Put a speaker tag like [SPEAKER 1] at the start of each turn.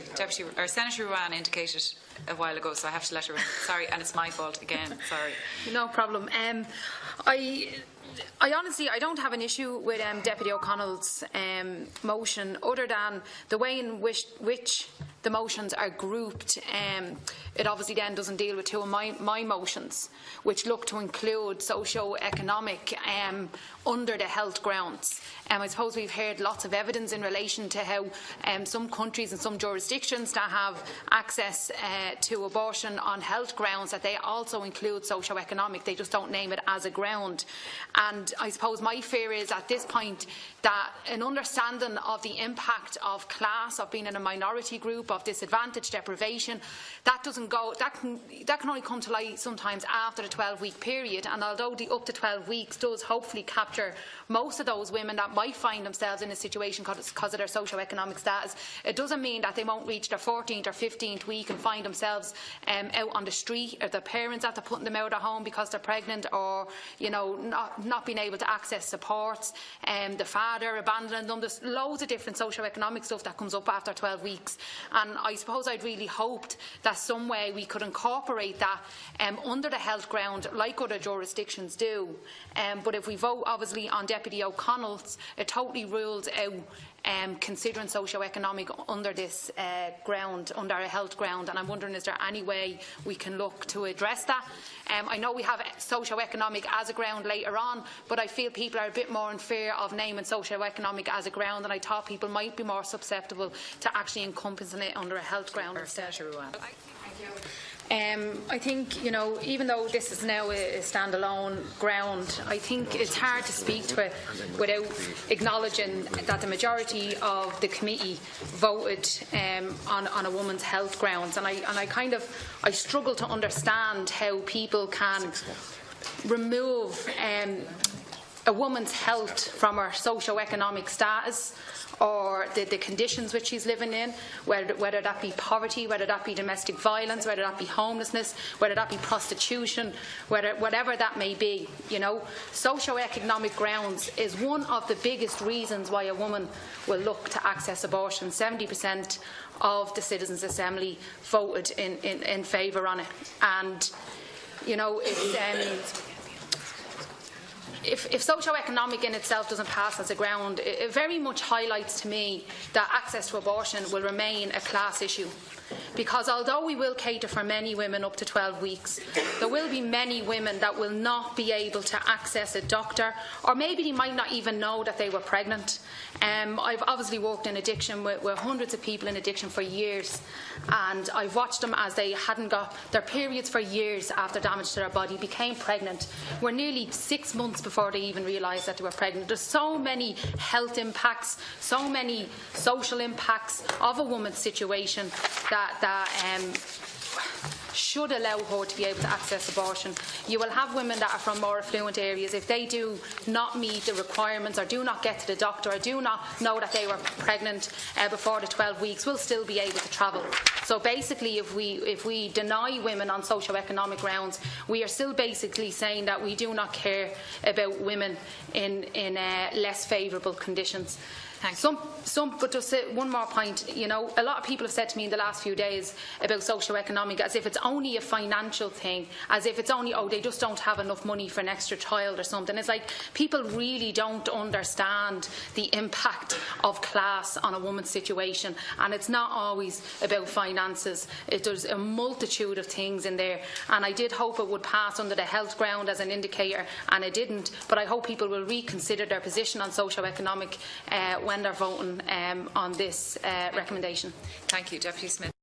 [SPEAKER 1] Senator Ruane indicated a while ago, so I have to let her in. Sorry, and it's my fault again. Sorry.
[SPEAKER 2] No problem. I honestly, I don't have an issue with Deputy O'Connell's motion, other than the way in which the motions are grouped. It obviously then doesn't deal with two of my motions, which look to include socio-economic under the health grounds. I suppose we've heard lots of evidence in relation to how some countries and some jurisdictions that have access to abortion on health grounds, that they also include socio-economic. They just don't name it as a ground. And I suppose my fear is at this point that an understanding of the impact of class, of being in a minority group, of disadvantage, deprivation, that doesn't go. That can only come to light sometimes after the 12-week period. And although the up to 12 weeks does hopefully capture most of those women that might find themselves in a situation because of their socio-economic status, it doesn't mean that they won't reach their 14th or 15th week and find themselves out on the street, or their parents after putting them out of home because they're pregnant, or not being able to access supports, the father abandoning them. There's loads of different socio-economic stuff that comes up after 12 weeks, and I suppose I'd really hoped that some way we could incorporate that under the health ground like other jurisdictions do. But if we vote obviously on Deputy O'Connell's, it totally rules out considering socio-economic under this ground, under a health ground, and I'm wondering, is there any way we can look to address that? I know we have socio-economic as a ground later on, but I feel people are a bit more in fear of naming socio-economic as a ground, and I thought people might be more susceptible to actually encompassing it under a health ground. I think, even though this is now a standalone ground, I think it's hard to speak to it without acknowledging that the majority of the committee voted on a woman's health grounds, and I struggle to understand how people can remove a woman's health from her socio-economic status, or the conditions which she's living in, whether that be poverty, whether that be domestic violence, whether that be homelessness, whether that be prostitution, whatever that may be. Socio-economic grounds is one of the biggest reasons why a woman will look to access abortion. 70% of the Citizens' Assembly voted in favour on it, and it's if socio-economic in itself doesn't pass as a ground, it very much highlights to me that access to abortion will remain a class issue. Because although we will cater for many women up to 12 weeks, there will be many women that will not be able to access a doctor, or maybe they might not even know that they were pregnant. I've obviously worked in addiction with hundreds of people in addiction for years, and I've watched them as they hadn't got their periods for years after damage to their body, became pregnant, were nearly 6 months before they even realised that they were pregnant. There's so many health impacts, so many social impacts of a woman's situation that should allow her to be able to access abortion. You will have women that are from more affluent areas. If they do not meet the requirements, or do not get to the doctor, or do not know that they were pregnant before the 12 weeks, will still be able to travel. So basically, if we deny women on socio-economic grounds, we are still basically saying that we do not care about women in less favourable conditions. But just one more point, a lot of people have said to me in the last few days about socio-economic as if it's only a financial thing, as if it's only, they just don't have enough money for an extra child or something. It's like people really don't understand the impact of class on a woman's situation, and it's not always about finances. There's a multitude of things in there, and I did hope it would pass under the health ground as an indicator, and it didn't, but I hope people will reconsider their position on socio-economic when they're voting on this recommendation.
[SPEAKER 1] Thank you, Deputy Smith.